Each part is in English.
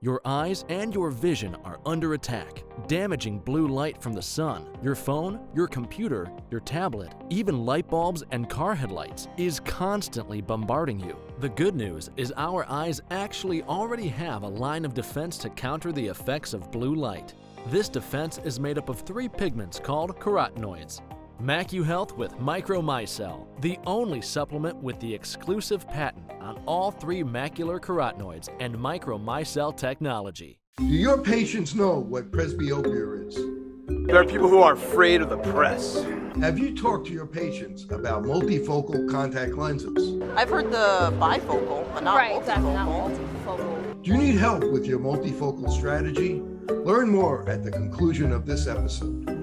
Your eyes and your vision are under attack, damaging blue light from the sun. Your phone, your computer, your tablet, even light bulbs and car headlights is constantly bombarding you. The good news is our eyes actually already have a line of defense to counter the effects of blue light. This defense is made up of 3 pigments called carotenoids. MacuHealth with Micromicelle, the only supplement with the exclusive patent on all 3 macular carotenoids and Micromicelle technology. Do your patients know what presbyopia is? There are people who are afraid of the press. Have you talked to your patients about multifocal contact lenses? I've heard the bifocal, but not multifocal. Exactly, not multifocal. Do you need help with your multifocal strategy? Learn more at the conclusion of this episode.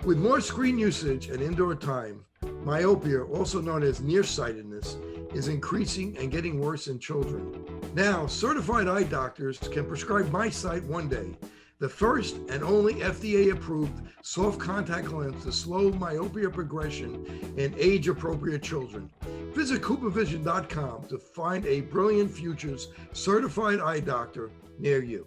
With more screen usage and indoor time, myopia, also known as nearsightedness, is increasing and getting worse in children. Now, certified eye doctors can prescribe MiSight One Day, the first and only FDA-approved soft contact lens to slow myopia progression in age-appropriate children. Visit CooperVision.com to find a Brilliant Futures certified eye doctor near you.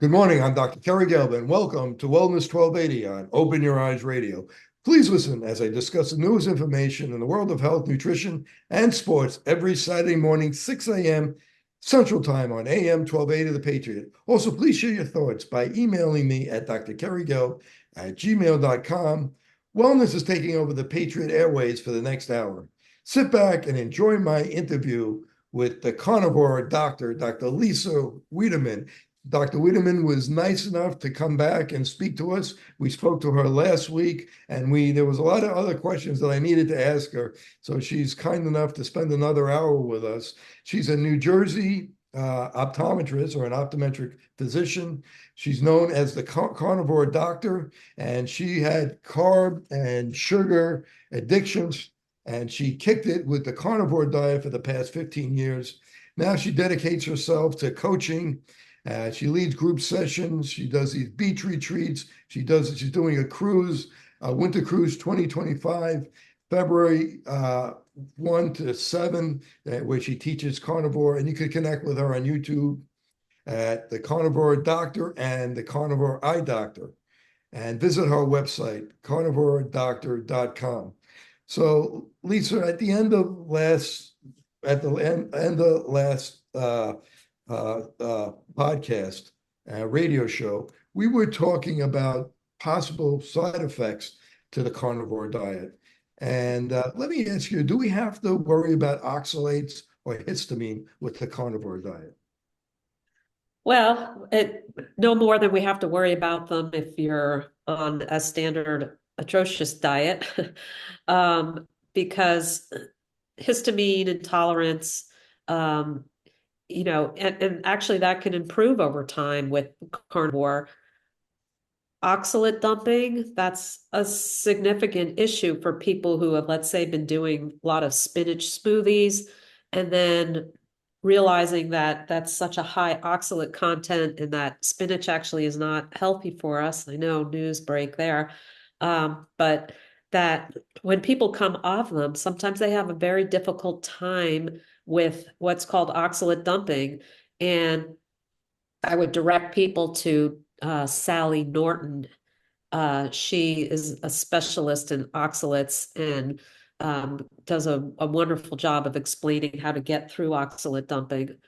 Good morning, I'm Dr. Kerry Gelb, welcome to Wellness 1280 on Open Your Eyes Radio. Please listen as I discuss the newest information in the world of health, nutrition, and sports every Saturday morning, 6 a.m. Central Time on AM 1280 The Patriot. Also, please share your thoughts by emailing me at drkerrygelb@gmail.com. Wellness is taking over the Patriot Airways for the next hour. Sit back and enjoy my interview with the carnivore doctor, Dr. Lisa Wiedeman. Dr. Wiedeman was nice enough to come back and speak to us. We spoke to her last week, and there was a lot of other questions that I needed to ask her. So she's kind enough to spend another hour with us. She's a New Jersey optometrist or an optometric physician. She's known as the carnivore doctor, and she had carb and sugar addictions, and she kicked it with the carnivore diet for the past 15 years. Now she dedicates herself to coaching. She leads group sessions. She does these beach retreats. She's doing a cruise, winter cruise 2025, February 1 to 7, where she teaches carnivore. And you can connect with her on YouTube at the Carnivore Doctor and the Carnivore Eye Doctor, and visit her website, carnivoredoctor.com. So, Lisa, at the end of last podcast, radio show, we were talking about possible side effects to the carnivore diet. And let me ask you, do we have to worry about oxalates or histamine with the carnivore diet? Well, no more than we have to worry about them if you're on a standard atrocious diet, because histamine intolerance, and actually that can improve over time with carnivore. Oxalate dumping, that's a significant issue for people who have, let's say, been doing a lot of spinach smoothies and then realizing that that's such a high oxalate content and that spinach actually is not healthy for us. I know, news break there. But that when people come off them, sometimes they have a very difficult time with what's called oxalate dumping. And I would direct people to Sally Norton. She is a specialist in oxalates and does a wonderful job of explaining how to get through oxalate dumping.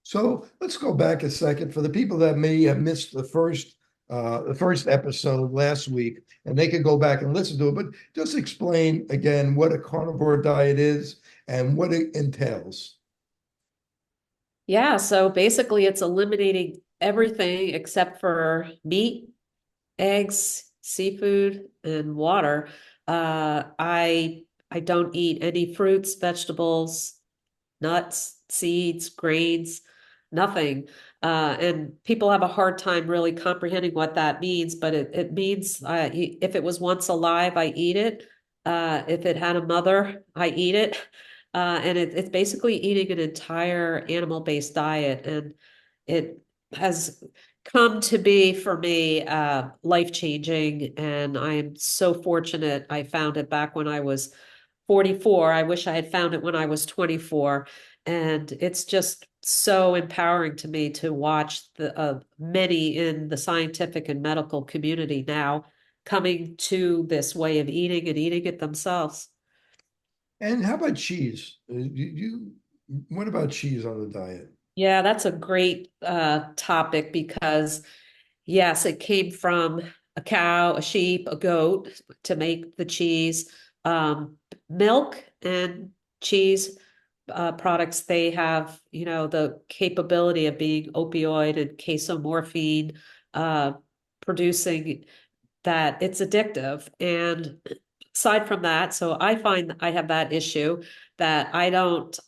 So let's go back a second for the people that may have missed the first episode last week, and they could go back and listen to it, but just explain again what a carnivore diet is and what it entails. Yeah, so basically it's eliminating everything except for meat, eggs, seafood, and water. I don't eat any fruits, vegetables, nuts, seeds, grains, nothing. And people have a hard time really comprehending what that means, but it means if it was once alive, I eat it. If it had a mother, I eat it. And it's basically eating an entire animal-based diet. And it has come to be, for me, life-changing. And I am so fortunate I found it back when I was 44. I wish I had found it when I was 24. And it's just so empowering to me to watch the many in the scientific and medical community now coming to this way of eating and eating it themselves. And how about cheese? What about cheese on the diet? Yeah, that's a great topic because, yes, it came from a cow, a sheep, a goat to make the cheese. Milk and cheese products, they have, the capability of being opioid and casomorphine producing that it's addictive. And aside from that, so I find I have that issue that I don't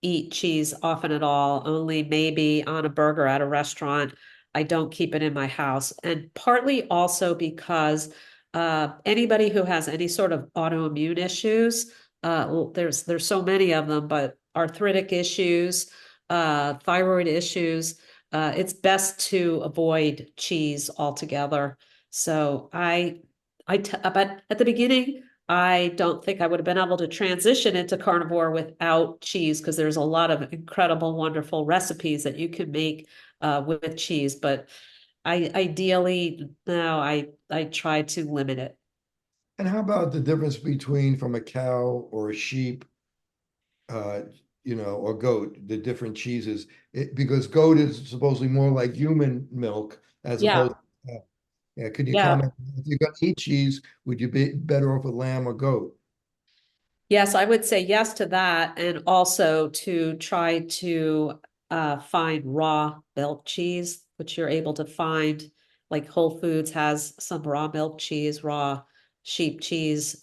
eat cheese often at all, only maybe on a burger at a restaurant. I don't keep it in my house. And partly also because anybody who has any sort of autoimmune issues, well, there's so many of them, but arthritic issues, thyroid issues, it's best to avoid cheese altogether. So but at the beginning, I don't think I would have been able to transition into carnivore without cheese because there's a lot of incredible, wonderful recipes that you can make with cheese. But I ideally now I try to limit it. And how about the difference between from a cow or a sheep, uh, or goat, the different cheeses? Because goat is supposedly more like human milk as Yeah, opposed to cow. Yeah, could you yeah. comment, if you're gonna eat cheese, would you be better off with lamb or goat? Yes, I would say yes to that, and also to try to find raw milk cheese, which you're able to find. Like Whole Foods has some raw milk cheese, raw sheep cheese.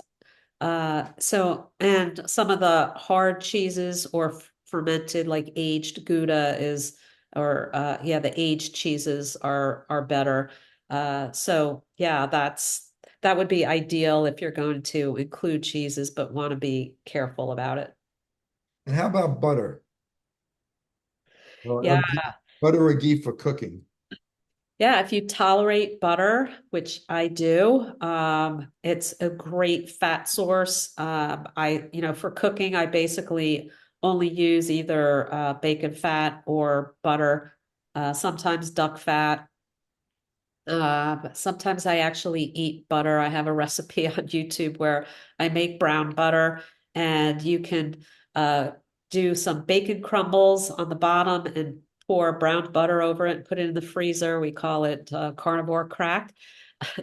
And some of the hard cheeses or fermented, like aged Gouda or yeah, the aged cheeses are better. So yeah, that would be ideal if you're going to include cheeses, but want to be careful about it. And how about butter? Yeah. Butter or ghee for cooking? Yeah, if you tolerate butter, which I do, it's a great fat source. For cooking, I basically only use either bacon fat or butter, sometimes duck fat. But sometimes I actually eat butter. I have a recipe on YouTube where I make brown butter, and you can uh, do some bacon crumbles on the bottom and pour brown butter over it and put it in the freezer. We call it carnivore crack,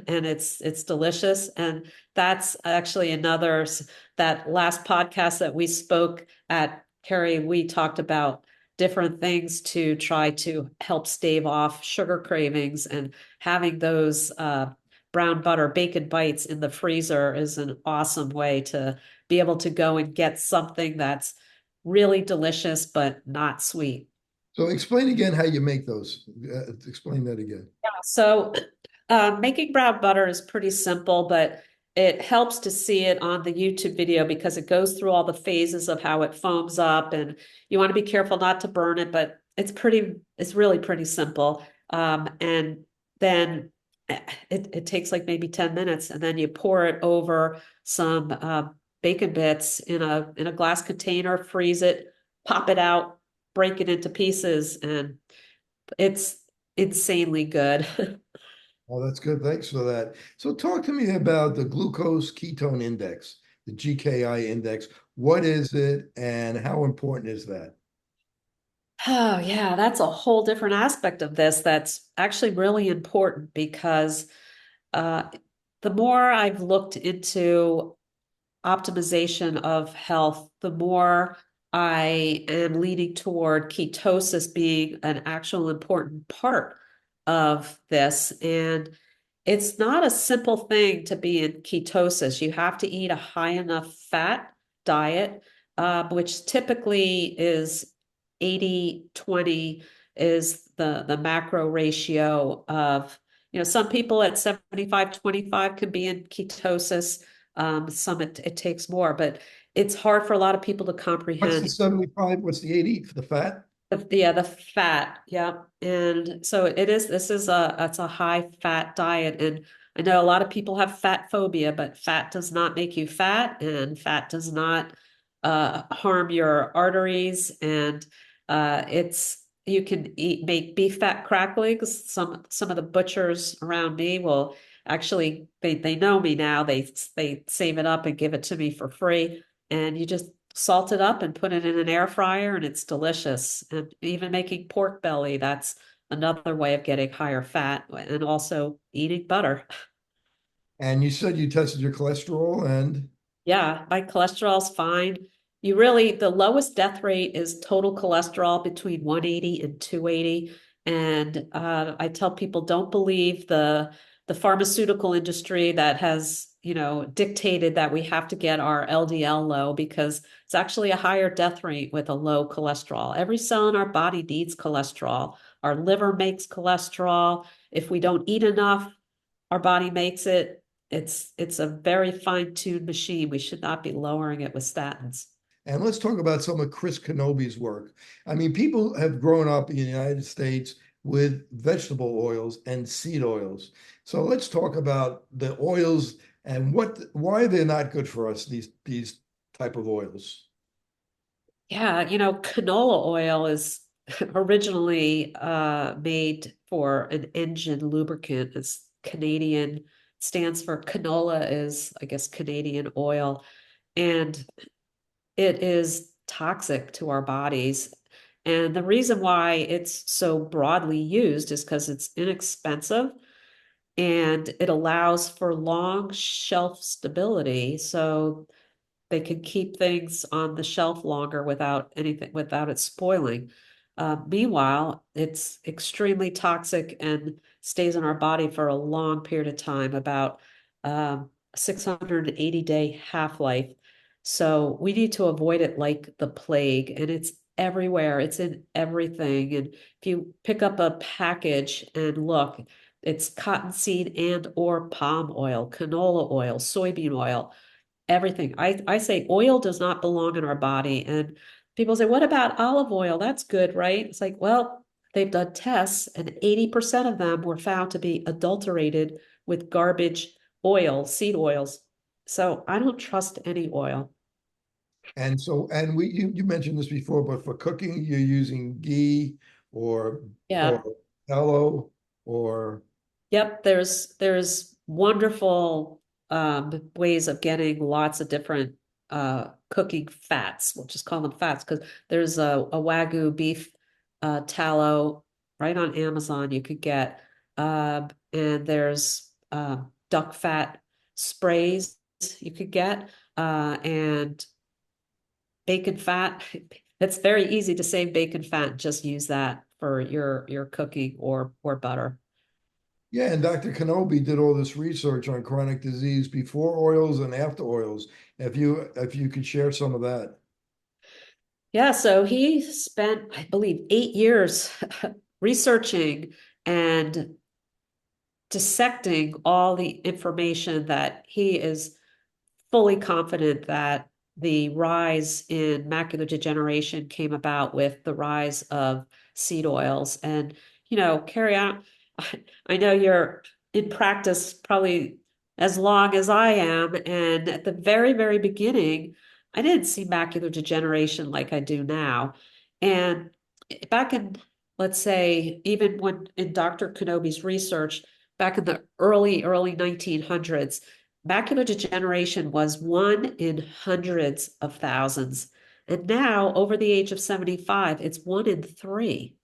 and it's delicious. And that's actually that last podcast that we spoke at, Carrie, we talked about different things to try to help stave off sugar cravings, and having those brown butter bacon bites in the freezer is an awesome way to be able to go and get something that's really delicious but not sweet. So explain again how you make those. Explain that again. So making brown butter is pretty simple, but it helps to see it on the YouTube video because it goes through all the phases of how it foams up, and you want to be careful not to burn it, but it's really pretty simple. And then it takes like maybe 10 minutes, and then you pour it over some bacon bits in a glass container, freeze it, pop it out, break it into pieces, and it's insanely good. Oh, that's good. Thanks for that. So talk to me about the glucose ketone index, the GKI index. What is it and how important is that? Oh, yeah, that's a whole different aspect of this that's actually really important because uh, the more I've looked into optimization of health, the more I am leading toward ketosis being an actual important part of this. And it's not a simple thing to be in ketosis. You have to eat a high enough fat diet, which typically is 80/20 is the macro ratio of, some people at 75/25 can be in ketosis. Some it takes more, but it's hard for a lot of people to What's the comprehend. 75? What's the 80 for the fat? The fat, yeah. And so it's a high fat diet. And I know a lot of people have fat phobia, but fat does not make you fat, and fat does not harm your arteries, and you can make beef fat cracklings. Some of the butchers around me will actually they know me now. They save it up and give it to me for free, and you just salt it up and put it in an air fryer, and it's delicious. And even making pork belly, that's another way of getting higher fat, and also eating butter. And you said you tested your cholesterol and Yeah, my cholesterol's fine. The lowest death rate is total cholesterol between 180 and 280. And I tell people, don't believe the pharmaceutical industry that has, dictated that we have to get our LDL low, because it's actually a higher death rate with a low cholesterol. Every cell in our body needs cholesterol. Our liver makes cholesterol. If we don't eat enough, our body makes it. It's a very fine-tuned machine. We should not be lowering it with statins. and let's talk about some of Chris Kenobi's work. I mean, people have grown up in the United States with vegetable oils and seed oils. So let's talk about the oils and why they're not good for us, these type of oils. Yeah, canola oil is originally made for an engine lubricant. It's Canadian, stands for canola is, I guess, Canadian oil. And it is toxic to our bodies. And the reason why it's so broadly used is because it's inexpensive and it allows for long shelf stability. So they can keep things on the shelf longer without it spoiling. Meanwhile, it's extremely toxic and stays in our body for a long period of time, about 680-day half-life. So we need to avoid it like the plague, and it's everywhere. It's in everything. And if you pick up a package and look, it's cottonseed and or palm oil, canola oil, soybean oil, everything. I say oil does not belong in our body. And people say, what about olive oil? That's good, right? It's like, well, they've done tests and 80% of them were found to be adulterated with garbage oil, seed oils. So I don't trust any oil. And so, and you mentioned this before, but for cooking, you're using ghee or Yeah. tallow or Yep, there's wonderful ways of getting lots of different cooking fats. We'll just call them fats because there's a Wagyu beef tallow right on Amazon you could get. And there's duck fat sprays you could get, and bacon fat. It's very easy to save bacon fat. Just use that for your cooking or butter. yeah. And Dr. Kenobi did all this research on chronic disease before oils and after oils. If you could share some of that. Yeah, so he spent, I believe, 8 years researching and dissecting all the information that he is fully confident that the rise in macular degeneration came about with the rise of seed oils. And, Carrie, I know you're in practice probably as long as I am. And at the very, very beginning, I didn't see macular degeneration like I do now. And back in, let's say, even when in Dr. Kenobi's research, back in the early 1900s, macular degeneration was one in hundreds of thousands. And now, over the age of 75, it's one in three.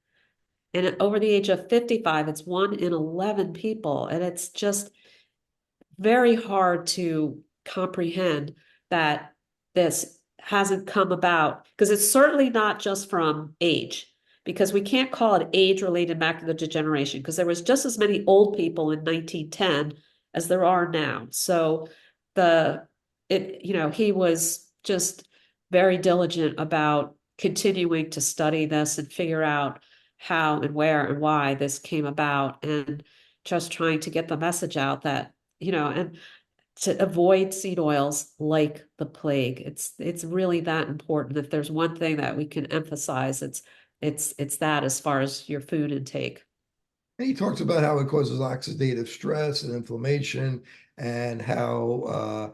And over the age of 55, it's one in 11 people. And it's just very hard to comprehend that this hasn't come about, because it's certainly not just from age, because we can't call it age-related macular degeneration, because there was just as many old people in 1910 as there are now. So he was just very diligent about continuing to study this and figure out how and where and why this came about, and just trying to get the message out that, and to avoid seed oils like the plague. It's really that important. If there's one thing that we can emphasize, it's that, as far as your food intake. And he talks about how it causes oxidative stress and inflammation, and how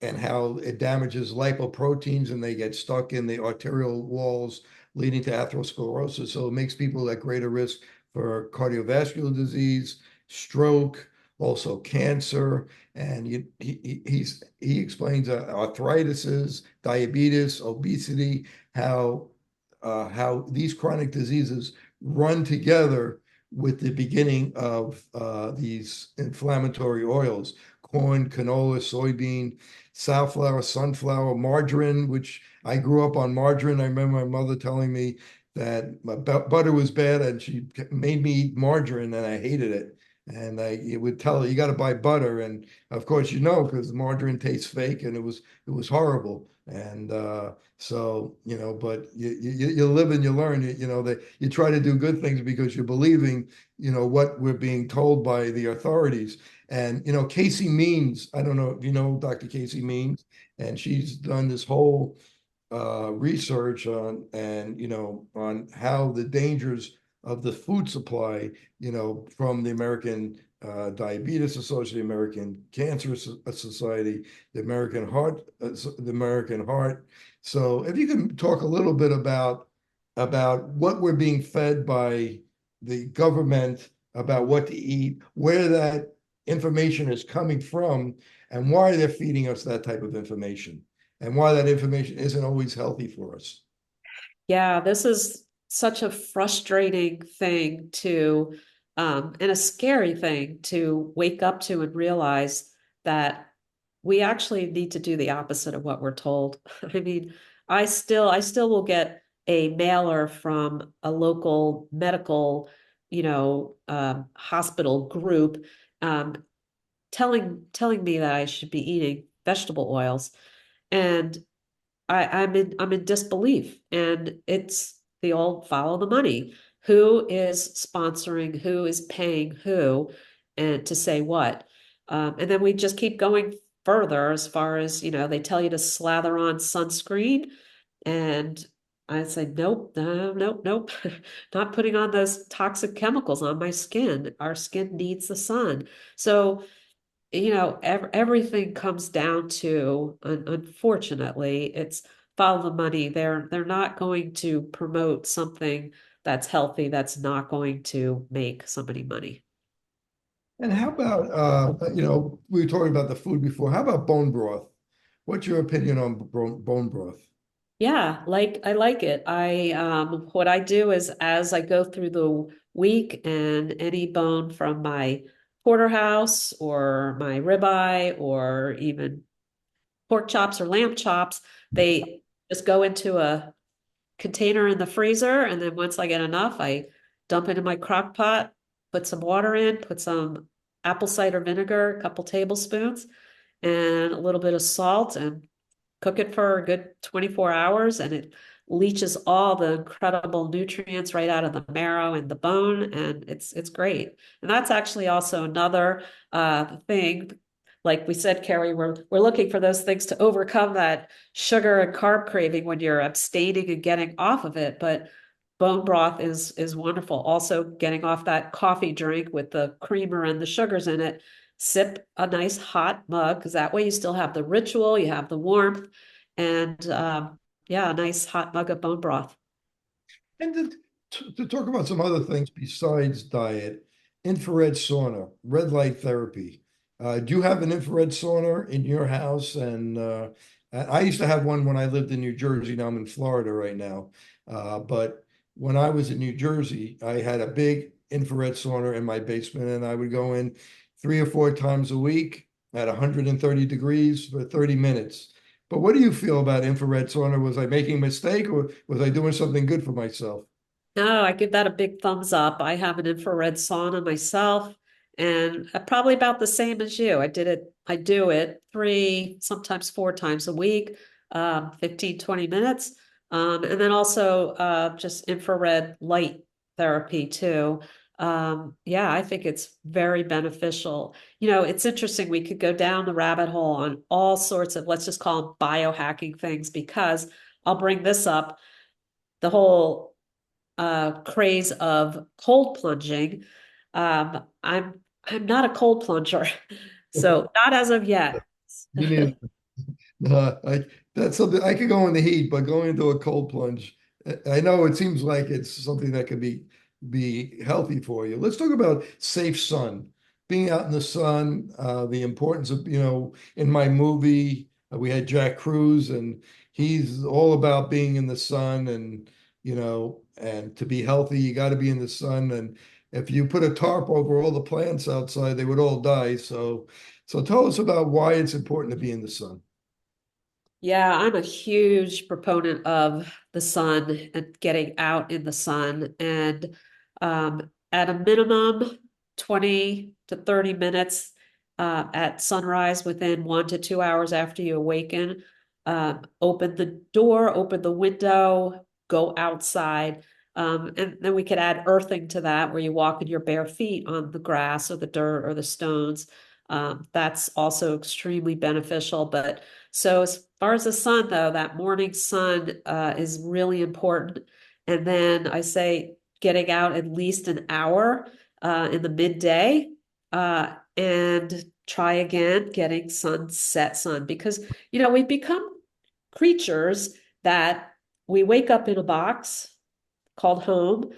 and how it damages lipoproteins and they get stuck in the arterial walls, leading to atherosclerosis. So it makes people at greater risk for cardiovascular disease, stroke, also cancer. And he explains arthritis, diabetes, obesity, how these chronic diseases run together with the beginning of these inflammatory oils: corn, canola, soybean, safflower, sunflower, margarine, which I grew up on margarine. I remember my mother telling me that my butter was bad and she made me eat margarine and I hated it. And it would tell her, you got to buy butter. And of course, because margarine tastes fake and it was horrible. And so, but you live and you learn, that you try to do good things because you're believing, what we're being told by the authorities. And, Casey Means, I don't know if you know Dr. Casey Means, and she's done this whole research on how the dangers of the food supply, from the American Diabetes Association, the American Cancer Society, the American Heart. So if you can talk a little bit about what we're being fed by the government, about what to eat, where that information is coming from, and why they're feeding us that type of information, and why that information isn't always healthy for us. Yeah, this is such a frustrating thing to, and a scary thing to wake up to and realize that we actually need to do the opposite of what we're told. I mean, I still will get a mailer from a local medical, hospital group, um, telling me that I should be eating vegetable oils, and I'm in disbelief, and it's the old follow the money. Who is sponsoring? Who is paying who, and to say what? And then we just keep going further as far as, they tell you to slather on sunscreen, and I say, nope, no, nope, nope, not putting on those toxic chemicals on my skin. Our skin needs the sun. So, everything comes down to, unfortunately, it's follow the money. They're not going to promote something that's healthy, that's not going to make somebody money. And how about, we were talking about the food before. How about bone broth? What's your opinion on bone broth? Yeah, I like it. What I do is, as I go through the week, and any bone from my porterhouse or my ribeye or even pork chops or lamb chops, they just go into a container in the freezer. And then once I get enough, I dump it in my crock pot, put some water in, put some apple cider vinegar, a couple tablespoons, and a little bit of salt, and cook it for a good 24 hours. And it leaches all the incredible nutrients right out of the marrow and the bone. And it's great. And that's actually also another thing. Like we said, Carrie, we're looking for those things to overcome that sugar and carb craving when you're abstaining and getting off of it. But bone broth is wonderful. Also, getting off that coffee drink with the creamer and the sugars in it. Sip a nice hot mug, because that way you still have the ritual, you have the warmth, and yeah, a nice hot mug of bone broth. And to talk about some other things besides diet: infrared sauna, red light therapy. Do you have an infrared sauna in your house? And I used to have one when I lived in New Jersey. Now I'm in Florida right now. But when I was in New Jersey, I had a big infrared sauna in my basement, and I would go in 3 or 4 times a week at 130 degrees for 30 minutes. But what do you feel about infrared sauna? Was I making a mistake, or was I doing something good for myself? No, I give that a big thumbs up. I have an infrared sauna myself, and probably about the same as you. I do it 3, sometimes 4 times a week, 15, 20 minutes. And then also just infrared light therapy too. Yeah, I think it's very beneficial. It's interesting. We could go down the rabbit hole on all sorts of, let's just call them biohacking things, because I'll bring this up. The whole craze of cold plunging. I'm not a cold plunger, so not as of yet. Me neither. That's something I could go in the heat, but going into a cold plunge, I know it seems like it's something that could be healthy for you. Let's talk about safe sun, being out in the sun, the importance of, in my movie, we had Jack Cruz, and he's all about being in the sun and, and to be healthy, you got to be in the sun. And if you put a tarp over all the plants outside, they would all die. So tell us about why it's important to be in the sun. Yeah, I'm a huge proponent of the sun and getting out in the sun. And at a minimum, 20 to 30 minutes at sunrise within 1 to 2 hours after you awaken. Open the door, open the window, go outside. And then we could add earthing to that, where you walk in your bare feet on the grass or the dirt or the stones. That's also extremely beneficial. But so as far as the sun, though, that morning sun is really important. And then I say getting out at least an hour in the midday and try again getting sunset sun, because, we've become creatures that we wake up in a box called home.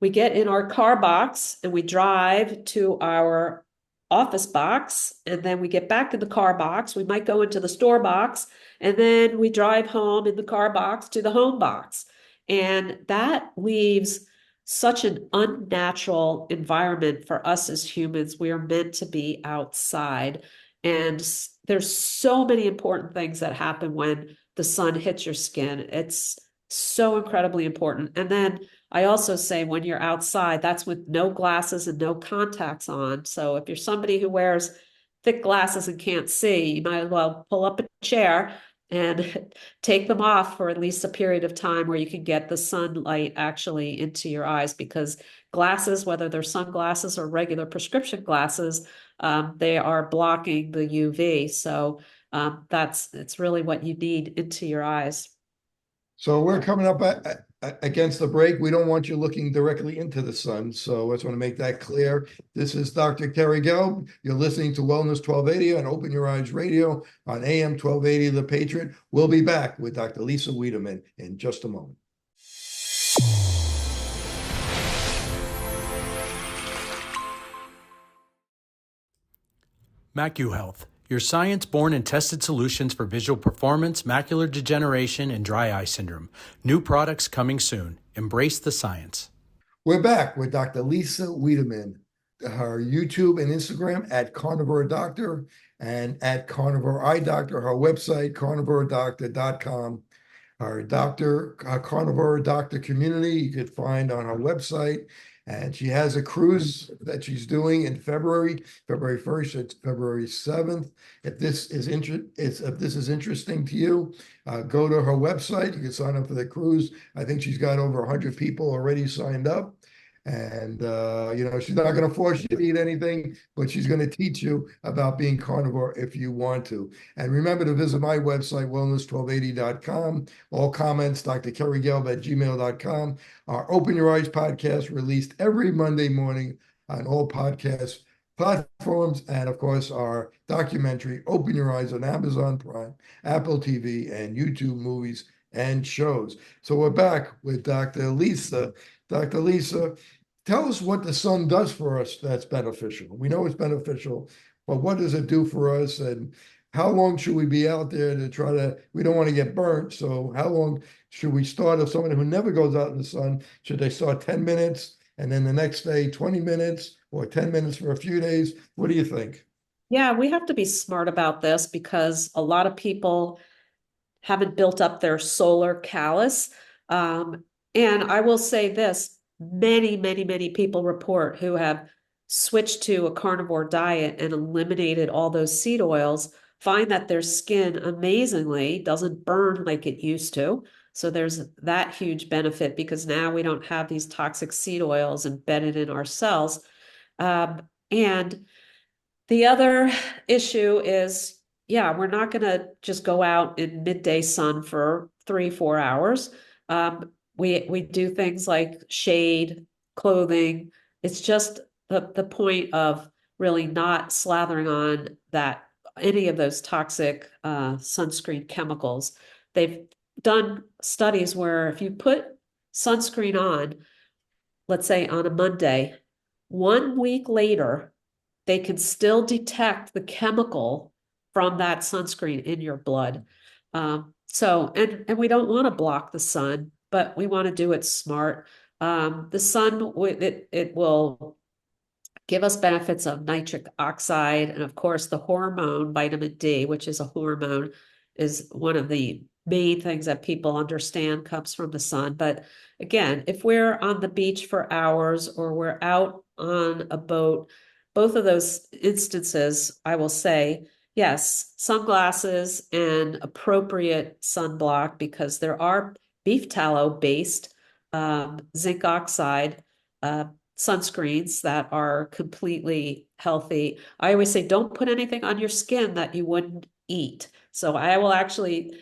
We get in our car box and we drive to our office box, and then we get back in the car box. We might go into the store box, and then we drive home in the car box to the home box. And that leaves such an unnatural environment for us as humans. We are meant to be outside. And there's so many important things that happen when the sun hits your skin. It's so incredibly important. And then I also say when you're outside, that's with no glasses and no contacts on. So if you're somebody who wears thick glasses and can't see, you might as well pull up a chair and take them off for at least a period of time where you can get the sunlight actually into your eyes, because glasses, whether they're sunglasses or regular prescription glasses, they are blocking the UV. So it's really what you need into your eyes. So we're coming up against the break. We don't want you looking directly into the sun. So I just want to make that clear. This is Dr. Kerry Gelb. You're listening to Wellness 1280 on Open Your Eyes Radio on AM 1280 The Patriot. We'll be back with Dr. Lisa Wiedeman in just a moment. MacuHealth, your science-born and tested solutions for visual performance, macular degeneration, and dry eye syndrome. New products coming soon. Embrace the science. We're back with Dr. Lisa Wiedeman. Her YouTube and Instagram at Carnivore Doctor and at Carnivore Eye Doctor. Her website, carnivoredoctor.com. Her Carnivore Doctor community you could find on her website. And she has a cruise that she's doing in February 1st, it's February 7th. If this is interesting to you, go to her website. You can sign up for the cruise. I think she's got over 100 people already signed up. And, she's not going to force you to eat anything, but she's going to teach you about being carnivore if you want to. And remember to visit my website, wellness1280.com. All comments, drkerrygelb@gmail.com. Our Open Your Eyes podcast released every Monday morning on all podcast platforms. And of course, our documentary, Open Your Eyes, on Amazon Prime, Apple TV, and YouTube movies and shows. So we're back with Dr. Lisa. Dr. Lisa, tell us what the sun does for us that's beneficial. We know it's beneficial, but what does it do for us? And how long should we be out there we don't want to get burnt. So how long should we start? If someone who never goes out in the sun, should they start 10 minutes and then the next day 20 minutes or 10 minutes for a few days? What do you think? Yeah, we have to be smart about this because a lot of people haven't built up their solar callus. And I will say this, many, many, many people report who have switched to a carnivore diet and eliminated all those seed oils find that their skin amazingly doesn't burn like it used to. So there's that huge benefit because now we don't have these toxic seed oils embedded in our cells. And the other issue is, yeah, we're not going to just go out in midday sun for 3-4 hours. We do things like shade, clothing. It's just the point of really not slathering on that any of those toxic sunscreen chemicals. They've done studies where if you put sunscreen on, let's say on a Monday, 1 week later, they can still detect the chemical from that sunscreen in your blood. And we don't want to block the sun, but we want to do it smart. The sun, it will give us benefits of nitric oxide, and of course the hormone vitamin D, which is a hormone, is one of the main things that people understand comes from the sun. But again, if we're on the beach for hours or we're out on a boat, both of those instances, I will say, yes, sunglasses and appropriate sunblock, because there are beef tallow based zinc oxide sunscreens that are completely healthy. I always say, don't put anything on your skin that you wouldn't eat. So I will actually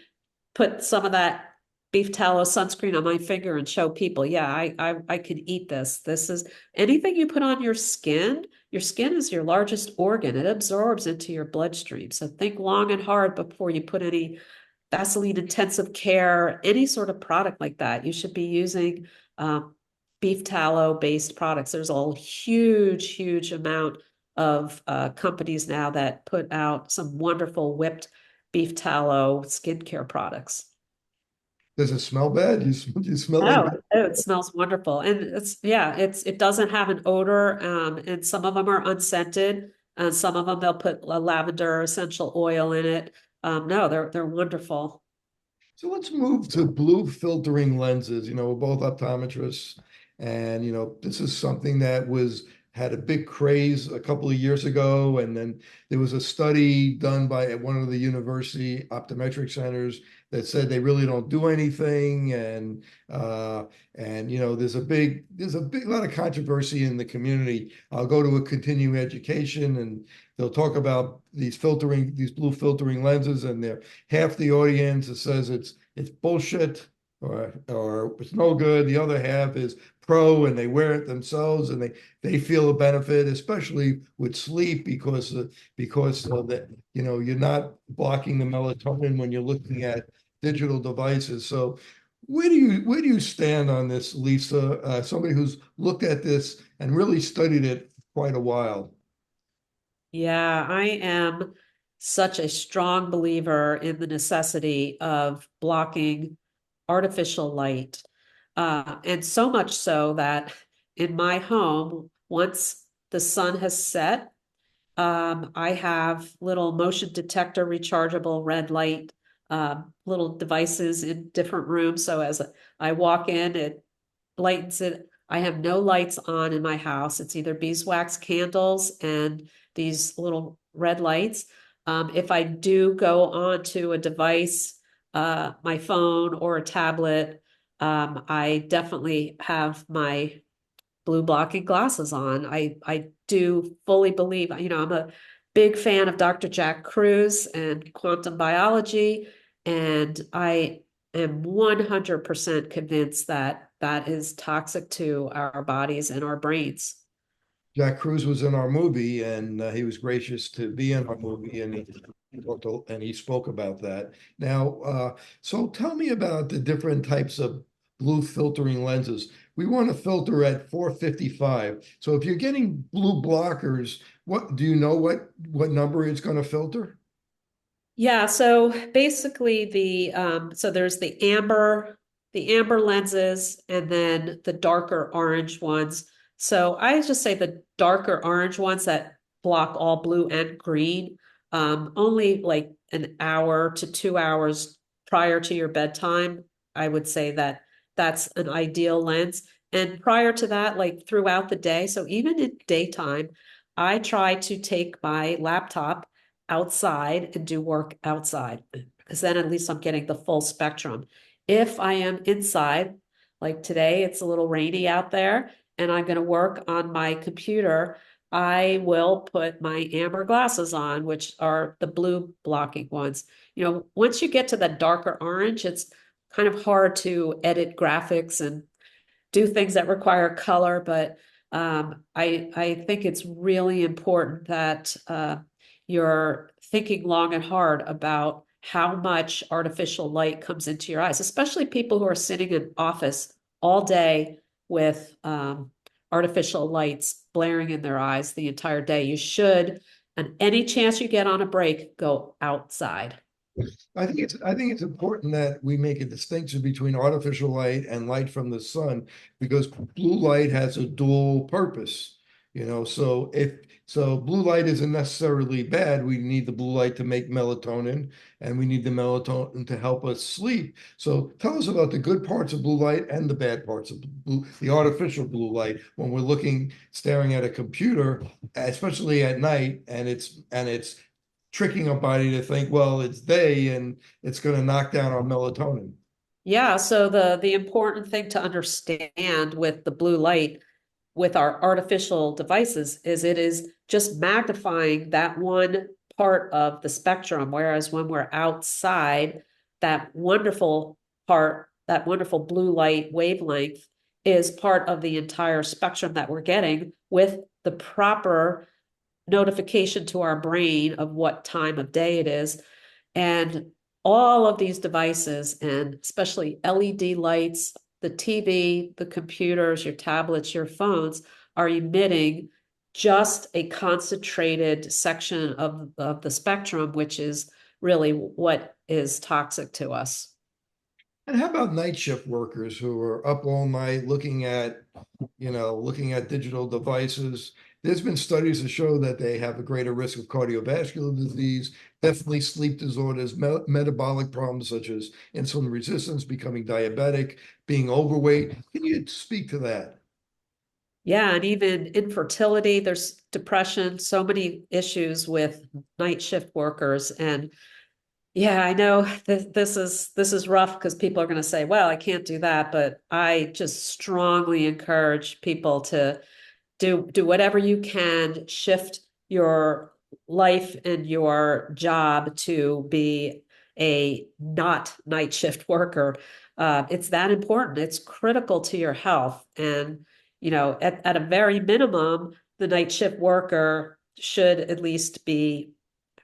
put some of that beef tallow sunscreen on my finger and show people, yeah, I can eat this. This is anything you put on your skin. Your skin is your largest organ. It absorbs into your bloodstream. So think long and hard before you put any Vaseline intensive care, any sort of product like that. You should be using beef tallow based products. There's a huge amount of companies now that put out some wonderful whipped beef tallow skincare products. Does it smell bad? You smell Oh, like it smells wonderful. And it doesn't have an odor. And some of them are unscented. And some of them they'll put a lavender essential oil in it. No, they're wonderful. So let's move to blue filtering lenses. We're both optometrists, and this is something that had a big craze a couple of years ago, and then there was a study done by one of the university optometric centers that said they really don't do anything, and there's a big lot of controversy in the community. I'll go to a continuing education, and they'll talk about these blue filtering lenses, and they're half the audience that says it's bullshit or it's no good. The other half is pro, and they wear it themselves, and they feel a benefit, especially with sleep, because of that you're not blocking the melatonin when you're looking at digital devices. So where do you stand on this, Lisa? Somebody who's looked at this and really studied it for quite a while. Yeah, I am such a strong believer in the necessity of blocking artificial light. And so much so that in my home, once the sun has set, I have little motion detector rechargeable red light little devices in different rooms. So as I walk in, it lightens it. I have no lights on in my house. It's either beeswax candles and these little red lights. If I do go onto a device, my phone or a tablet, I definitely have my blue blocking glasses on. I do fully believe, I'm a big fan of Dr. Jack Kruse and quantum biology, and I am 100% convinced that that is toxic to our bodies and our brains. Jack Kruse was in our movie, and he was gracious to be in our movie, and he spoke about that. Now, so tell me about the different types of blue filtering lenses. We want to filter at 455. So if you're getting blue blockers, what do you know what number it's going to filter? Yeah, so basically so there's the amber lenses and then the darker orange ones. So I just say the darker orange ones that block all blue and green, only like an hour to 2 hours prior to your bedtime. I would say that that's an ideal lens. And prior to that, like throughout the day, so even in daytime, I try to take my laptop outside and do work outside, because then at least I'm getting the full spectrum. If I am inside, like today, it's a little rainy out there and I'm going to work on my computer, I will put my amber glasses on, which are the blue blocking ones. Once you get to the darker orange, it's kind of hard to edit graphics and do things that require color, but I think it's really important that you're thinking long and hard about how much artificial light comes into your eyes, especially people who are sitting in office all day with artificial lights blaring in their eyes the entire day. You should, and any chance you get on a break, go outside. I think it's important that we make a distinction between artificial light and light from the sun, because blue light has a dual purpose. So blue light isn't necessarily bad. We need the blue light to make melatonin, and we need the melatonin to help us sleep. So tell us about the good parts of blue light and the bad parts of the artificial blue light when we're staring at a computer, especially at night, and it's tricking our body to think, well, it's day and it's going to knock down our melatonin. Yeah, so the important thing to understand with the blue light with our artificial devices is it is just magnifying that one part of the spectrum, whereas when we're outside, that wonderful part, that wonderful blue light wavelength is part of the entire spectrum that we're getting with the proper notification to our brain of what time of day it is. And all of these devices, and especially LED lights, the TV, the computers, your tablets, your phones, are emitting just a concentrated section of the spectrum, which is really what is toxic to us. And how about night shift workers who are up all night looking at digital devices? There's been studies that show that they have a greater risk of cardiovascular disease, definitely sleep disorders, metabolic problems such as insulin resistance, becoming diabetic, being overweight. Can you speak to that? Yeah, and even infertility, there's depression, so many issues with night shift workers. And yeah, I know this is rough because people are going to say, well, I can't do that, but I just strongly encourage people to do whatever you can, shift your life and your job to be a not night shift worker. It's that important. It's critical to your health. And, at a very minimum, the night shift worker should at least be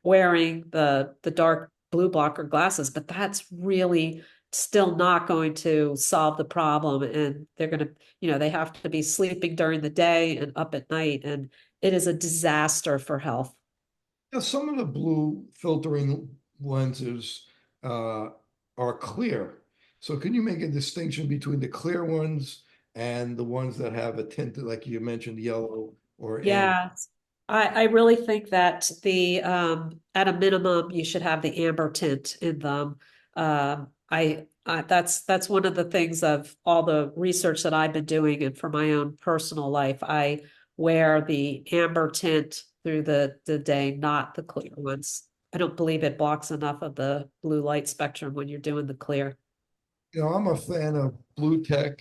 wearing the dark blue blocker glasses, but that's really still not going to solve the problem. And they're going to, they have to be sleeping during the day and up at night. And it is a disaster for health. Now, some of the blue filtering lenses are clear. So can you make a distinction between the clear ones and the ones that have a tint, like you mentioned, yellow or amber? Yeah, I really think that the at a minimum you should have the amber tint in them. That's one of the things of all the research that I've been doing, and for my own personal life, I wear the amber tint through the day, not the clear ones. I don't believe it blocks enough of the blue light spectrum when you're doing the clear. I'm a fan of Blue Tech,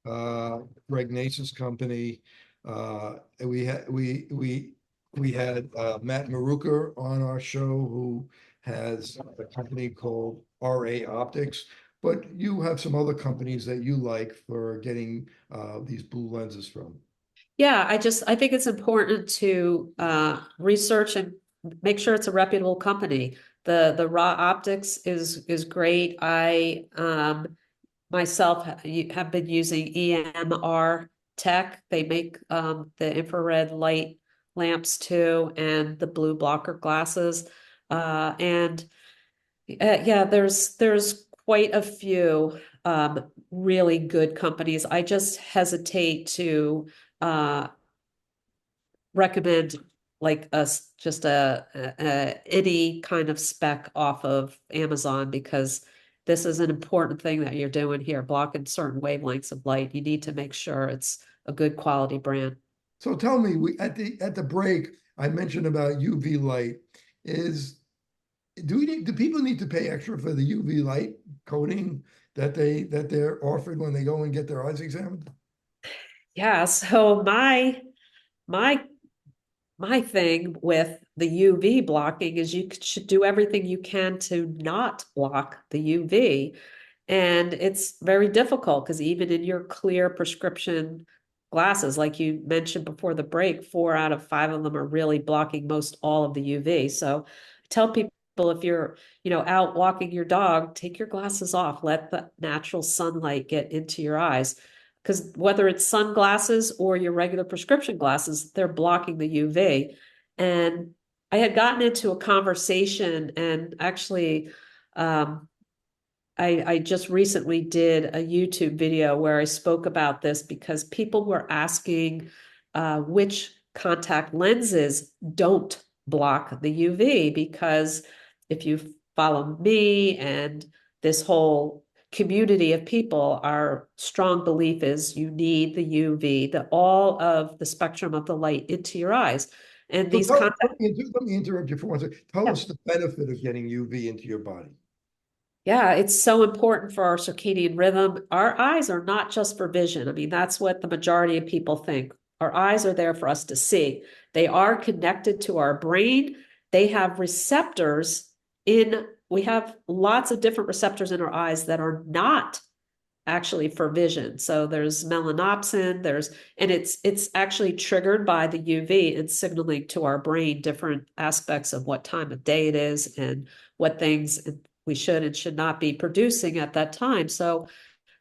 Greg Nace's company. We had Matt Maruka on our show, who has a company called RA Optics. But you have some other companies that you like for getting these blue lenses from. Yeah, I think it's important to research and make sure it's a reputable company. The raw optics is great. I myself have been using EMR Tech. They make the infrared light lamps too, and the blue blocker glasses. And yeah, there's quite a few really good companies. I just hesitate to recommend like just any kind of spec off of Amazon, because this is an important thing that you're doing here, blocking certain wavelengths of light. You need to make sure it's a good quality brand. So tell me, at the break, I mentioned about UV light. Do people need to pay extra for the UV light coating that they're offered when they go and get their eyes examined? Yeah, so my thing with the UV blocking is you should do everything you can to not block the UV. And it's very difficult because even in your clear prescription glasses, like you mentioned before the break, 4 out of 5 of them are really blocking most all of the UV. So I tell people, if you're, out walking your dog, take your glasses off, let the natural sunlight get into your eyes. Because whether it's sunglasses or your regular prescription glasses, they're blocking the UV. And I had gotten into a conversation, and actually, I just recently did a YouTube video where I spoke about this because people were asking which contact lenses don't block the UV. Because if you follow me and this whole community of people, our strong belief is you need the UV, all of the spectrum of the light into your eyes. And So these contact. let me interrupt you for one second. Tell Yeah. us the benefit of getting UV into your body. Yeah, it's so important for our circadian rhythm. Our eyes are not just for vision. I mean, that's what the majority of people think. Our eyes are there for us to see. They are connected to our brain. They have receptors we have lots of different receptors in our eyes that are not actually for vision. So there's melanopsin, and it's actually triggered by the UV and signaling to our brain different aspects of what time of day it is and what things we should and should not be producing at that time. So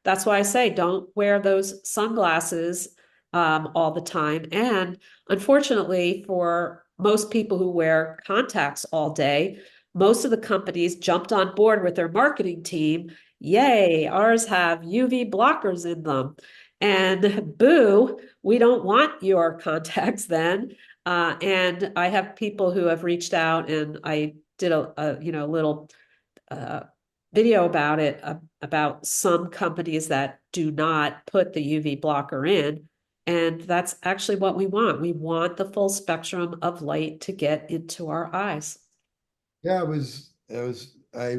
that's why I say don't wear those sunglasses all the time. And unfortunately, for most people who wear contacts all day, most of the companies jumped on board with their marketing team. Yay, ours have UV blockers in them. And boo, we don't want your contacts then. And I have people who have reached out, and I did a little uh, video about it, about some companies that do not put the UV blocker in. And that's actually what we want. We want the full spectrum of light to get into our eyes. Yeah, I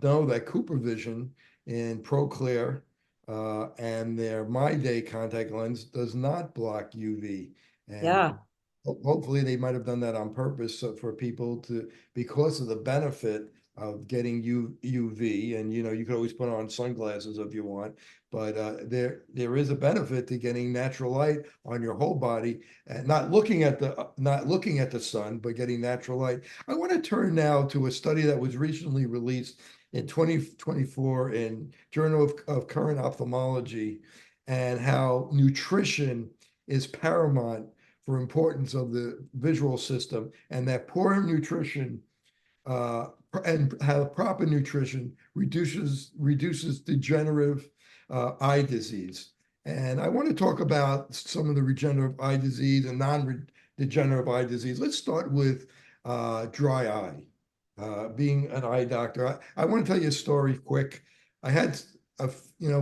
know that Cooper Vision in ProClear and their My Day contact lens does not block UV. And Yeah. hopefully they might have done that on purpose so for people because of the benefit of getting UV. And you can always put on sunglasses if you want, but there is a benefit to getting natural light on your whole body and not looking at the sun, but getting natural light. I want to turn now to a study that was recently released in 2024 in Journal of Current Ophthalmology, and how nutrition is paramount for importance of the visual system, and that poor nutrition and have proper nutrition reduces degenerative eye disease. And I want to talk about some of the regenerative eye disease and non-degenerative eye disease. Let's start with dry eye. Being an eye doctor, I want to tell you a story quick. I had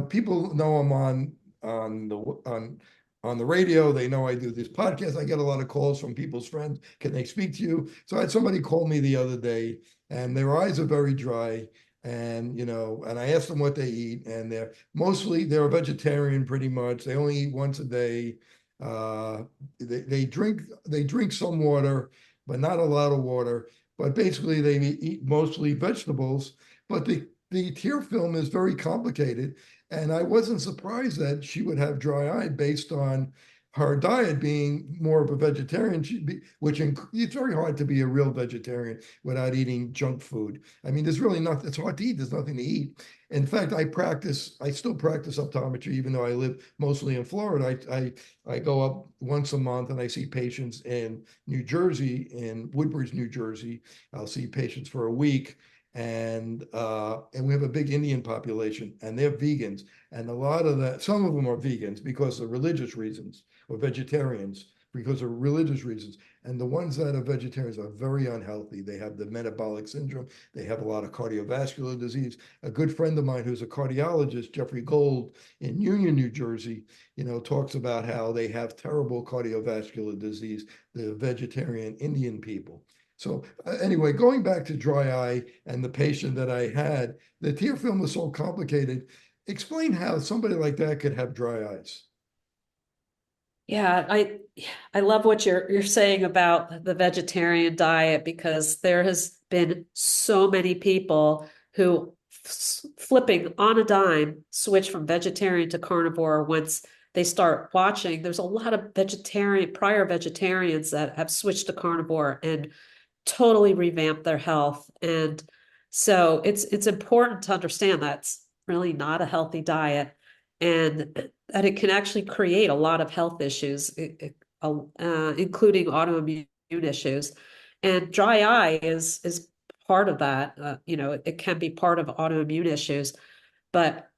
people know I'm on the radio. They know I do this podcast. I get a lot of calls from people's friends. Can they speak to you? So I had somebody call me the other day, and their eyes are very dry. And and I asked them what they eat, and they're a vegetarian pretty much. They only eat once a day. They drink some water, but not a lot of water. But basically, they eat mostly vegetables. But the tear film is very complicated. And I wasn't surprised that she would have dry eye based on her diet being more of a vegetarian. It's very hard to be a real vegetarian without eating junk food. I mean, there's really nothing, it's hard to eat. There's nothing to eat. In fact, I still practice optometry, even though I live mostly in Florida. I go up once a month and I see patients in New Jersey, in Woodbridge, New Jersey. I'll see patients for a week. And we have a big Indian population, and they're vegans. And some of them are vegans because of religious reasons, or vegetarians because of religious reasons. And the ones that are vegetarians are very unhealthy. They have the metabolic syndrome. They have a lot of cardiovascular disease. A good friend of mine who's a cardiologist, Jeffrey Gold, in Union, New Jersey, talks about how they have terrible cardiovascular disease, the vegetarian Indian people. So anyway, going back to dry eye and the patient that I had, the tear film was so complicated. Explain how somebody like that could have dry eyes. Yeah, I love what you're saying about the vegetarian diet, because there has been so many people who flipping on a dime switch from vegetarian to carnivore once they start watching. There's a lot of prior vegetarians that have switched to carnivore and totally revamped their health. And so it's important to understand that's really not a healthy diet, and that it can actually create a lot of health issues, including autoimmune issues. And dry eye is part of that. It can be part of autoimmune issues, but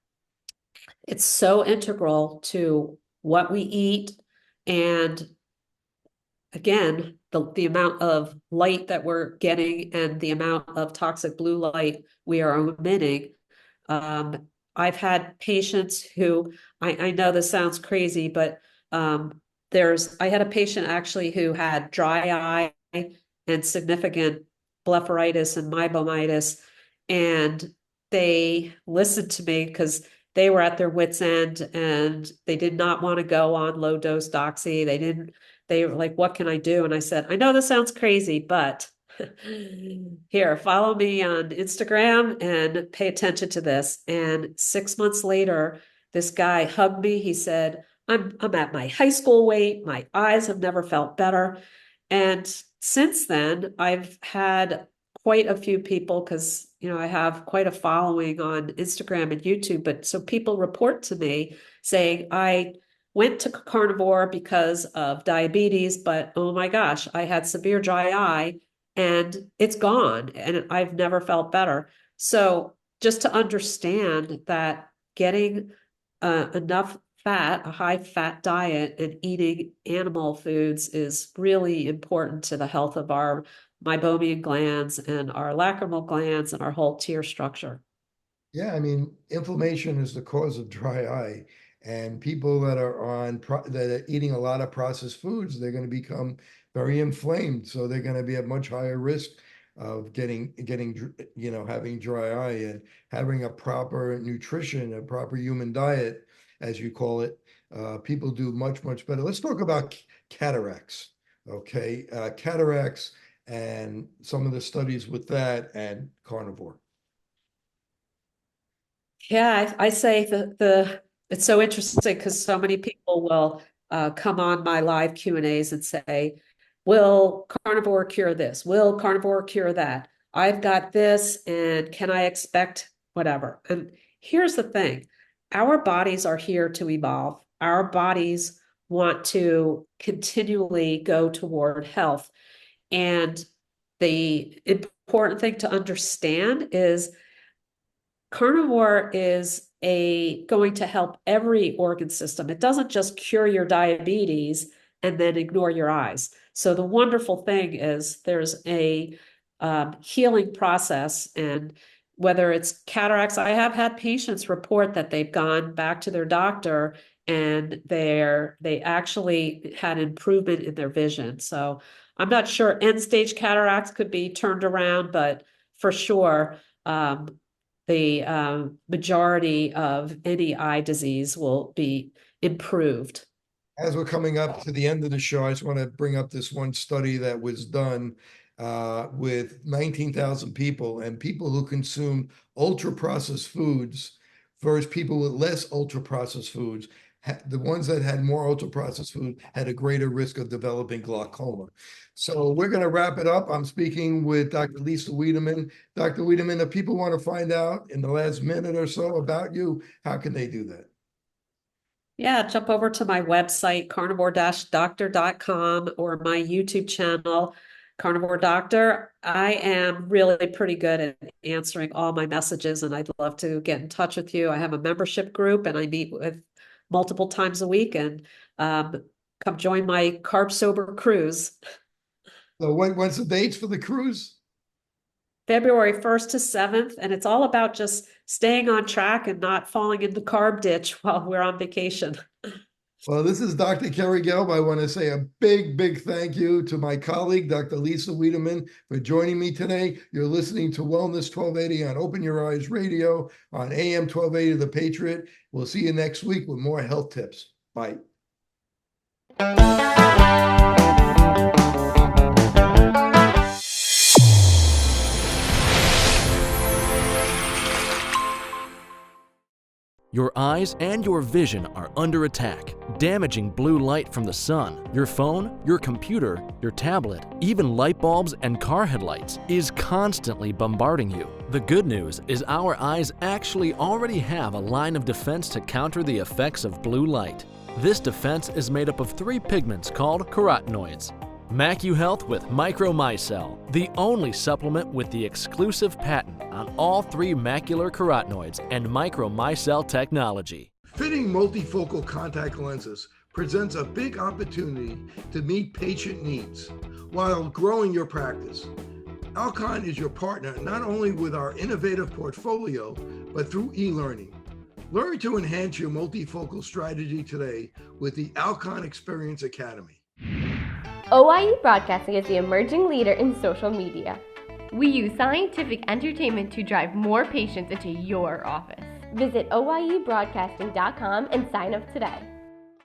it's so integral to what we eat, and again, the amount of light that we're getting and the amount of toxic blue light we are emitting. I've had patients who, I know this sounds crazy, but I had a patient actually who had dry eye and significant blepharitis and meibomitis, and they listened to me because they were at their wits' end and they did not want to go on low dose doxy. They were like, what can I do? And I said, I know this sounds crazy, but here, follow me on Instagram and pay attention to this. And 6 months later, this guy hugged me. He said, I'm at my high school weight. My eyes have never felt better. And since then, I've had quite a few people, because I have quite a following on Instagram and YouTube, but so people report to me saying, I went to carnivore because of diabetes, but oh my gosh, I had severe dry eye and it's gone and I've never felt better. So just to understand that getting enough fat, a high fat diet, and eating animal foods is really important to the health of our meibomian glands and our lacrimal glands and our whole tear structure. Yeah, I mean, inflammation is the cause of dry eye, and people that are that are eating a lot of processed foods, they're going to become very inflamed. So they're going to be at much higher risk of getting having dry eye, and having a proper nutrition, a proper human diet, as you call it. People do much, much better. Let's talk about cataracts. Okay, cataracts and some of the studies with that and carnivore. Yeah, I say it's so interesting because so many people will come on my live Q&As and say, will carnivore cure this? Will carnivore cure that? I've got this, and can I expect whatever? And here's the thing. Our bodies are here to evolve. Our bodies want to continually go toward health. And the important thing to understand is carnivore is going to help every organ system. It doesn't just cure your diabetes and then ignore your eyes. So the wonderful thing is there's a healing process, and whether it's cataracts, I have had patients report that they've gone back to their doctor and they actually had improvement in their vision. So I'm not sure end stage cataracts could be turned around, but for sure, the majority of any eye disease will be improved. As we're coming up to the end of the show, I just want to bring up this one study that was done with 19,000 people, and people who consumed ultra-processed foods versus people with less ultra-processed foods. The ones that had more ultra-processed food had a greater risk of developing glaucoma. So we're going to wrap it up. I'm speaking with Dr. Lisa Wiedeman. Dr. Wiedeman, if people want to find out in the last minute or so about you, how can they do that? Yeah, jump over to my website, carnivore-doctor.com, or my YouTube channel, Carnivore Doctor. I am really pretty good at answering all my messages, and I'd love to get in touch with you. I have a membership group, and I meet with multiple times a week, and come join my carb sober cruise. So when's the dates for the cruise? February 1st to 7th, and it's all about just staying on track and not falling in the carb ditch while we're on vacation. Well, this is Dr. Kerry Gelb. I want to say a big, big thank you to my colleague, Dr. Lisa Wiedeman, for joining me today. You're listening to Wellness 1280 on Open Your Eyes Radio on AM 1280 The Patriot. We'll see you next week with more health tips. Bye. Your eyes and your vision are under attack. Damaging blue light from the sun, your phone, your computer, your tablet, even light bulbs and car headlights is constantly bombarding you. The good news is our eyes actually already have a line of defense to counter the effects of blue light. This defense is made up of 3 pigments called carotenoids. MacuHealth with Micromicelle, the only supplement with the exclusive patent on all 3 macular carotenoids and Micromicelle technology. Fitting multifocal contact lenses presents a big opportunity to meet patient needs while growing your practice. Alcon is your partner not only with our innovative portfolio, but through e-learning. Learn to enhance your multifocal strategy today with the Alcon Experience Academy. OIE Broadcasting is the emerging leader in social media. We use scientific entertainment to drive more patients into your office. Visit oiebroadcasting.com and sign up today.